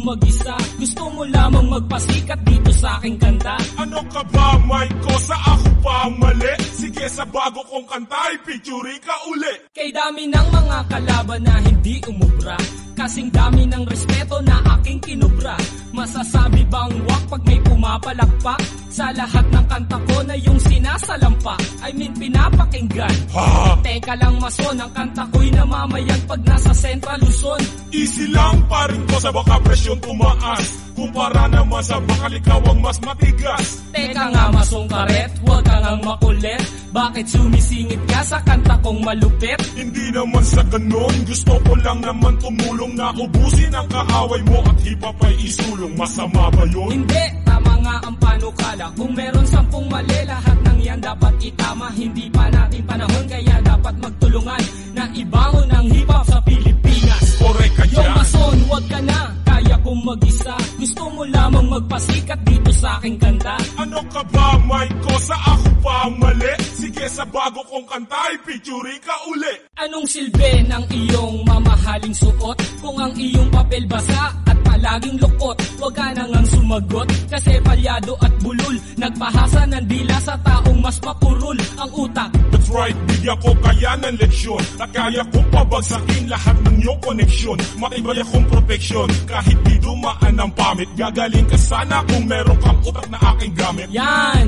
mag-isa. Gusto mo lamang magpasikat dito sa aking kanta. Ano ka ba, Mike ko? Sa ako pa ang mali? Sige, sa bago kong kanta, ipitsuri ka uli. Kay dami ng mga kalaban na hindi umubra, kasing dami ng respeto na aking kinubra. Masasabi bang wak pag may pumapalakpak? Sa lahat ng kanta ko na yung sinasalampak, I mean pinapakinggan. Ha? Teka lang mason, ang kanta ko'y namamayan pag nasa Central Luzon. Easy lang pa rin ko sa baka presyon tumaas. Kumpara naman sa bakal ikaw ang mas matigas. Teka nga masong karet, huwag kang ang makulit. Bakit sumisingit ka sa kanta kong malupit? Hindi naman sa ganon, gusto ko lang naman tumulong na ubusin ang kaaway mo at hip-hop ay isulong. Masama ba yun? Hindi, tama nga ang panukala. Kung meron 10 mali, lahat ng yan dapat itama. Hindi pa natin panahon, kaya dapat magtulungan na ibangon ang hip-hop sa Pilipinas. Correct ka Yo dyan. mason, huwag ka na, kaya kong mag-isa. Gusto mo lamang magpasikat dito sa aking kanta. Ano ka ba, Mike ko? Sa ako pa ang mali? Sige, sa bago kong kanta, ipitsuri ka uli. Anong silbi ng iyong mamahaling suot? Kung ang iyong papel basa at palaging lukot, huwag ka nang sumagot. Kasi palyado at bulol, nagpahasa ng dila sa taong mas mapurol ang utak. That's right, bigyan ko kaya ng leksyon na kaya kong pabagsakin lahat ng iyong koneksyon. Matibay akong proteksyon kahit di dumaan ang pamit. Gagaling ka sana kung meron kang utak na aking gamit. Yan,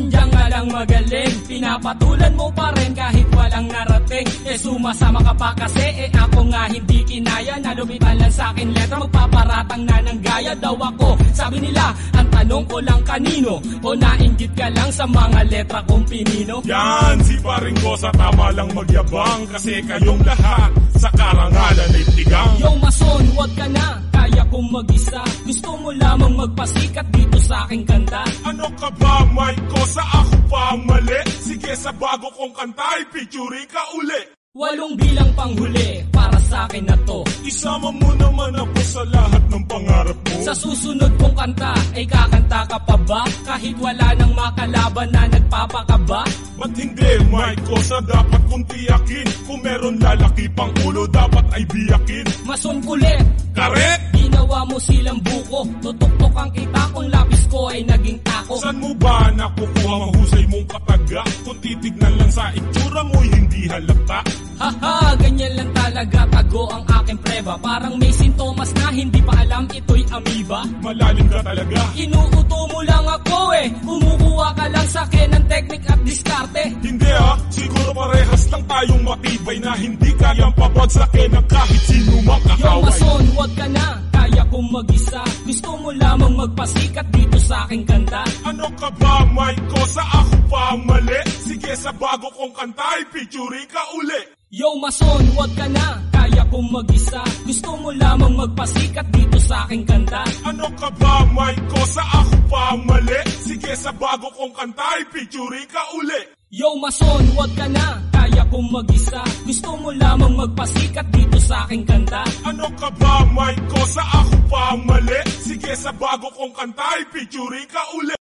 diyan ka lang magaling. Pinapatulan mo pa rin kahit walang narating. Sumasama ka pa kasi ako nga hindi kinaya. Nalumitan lang sa akin letra, magpaparatang na ng gaya daw ako. Sabi nila, ang tanong ko lang kanino, o nainggit ka lang sa mga letra kong pinino? Yan, si paring ko sa tama lang magyabang. Kasi kayong lahat sa karangalan ay tigang. Yo mason, huwag ka na, kaya kong mag-isa. Gusto mo lamang magpasikat dito sa aking kanta. Ano ka ba, Mike ko? Sa ako pa ang mali? Sige, sa bago kong kanta, ipitsuri ka uli. 8 bilang panghuli para sa akin na to. Isama mo naman ako sa lahat ng pangarap mo. Sa susunod kong kanta, ay kakanta ka pa ba? Kahit wala nang makalaban na nagpapakaba? Ba't hindi, Mike ko? Sa dapat kong tiyakin. Kung meron lalaki pang ulo, dapat ay biyakin. Mason kulit, Karet! ginawa mo silang buko. Tutok-tok ang kita kung lapis ko ay naging tako. Saan mo ba nakukuha mahusay mong kataga? Kung titignan lang sa itsura mo'y hindi halata. Haha, ganyan lang talaga, tago ang aking preba. Parang may sintomas na hindi pa alam ito'y amoeba. Malalim ka talaga. Inuuto mo lang ako kumukuha ka lang sa akin ng teknik at diskarte. Hindi siguro parehas lang tayong matibay na hindi kayang pabagsakin ng kahit sino mang Yo kakaway. mason, huwag ka na, kaya kong mag-isa. Gusto mo lamang magpasikat dito sa aking kanta. Ano ka ba, Mike ko? Sa ako pa ang mali? Sige, sa bago kong kanta, ipitsuri ka uli. Yo mason, huwag ka na, kaya kong mag-isa. Gusto mo lamang magpasikat dito sa aking kanta. Ano ka ba, Mike ko? Sa ako pa ang mali? Sige, sa bago kong kanta, ipitsuri ka uli. Yo mason, huwag ka na, kaya kong mag-isa. Gusto mo lamang magpasikat dito sa aking kanta. Ano ka ba, Mike ko? Sa ako pa ang mali? Sige, sa bago kong kanta, ipitsuri ka uli.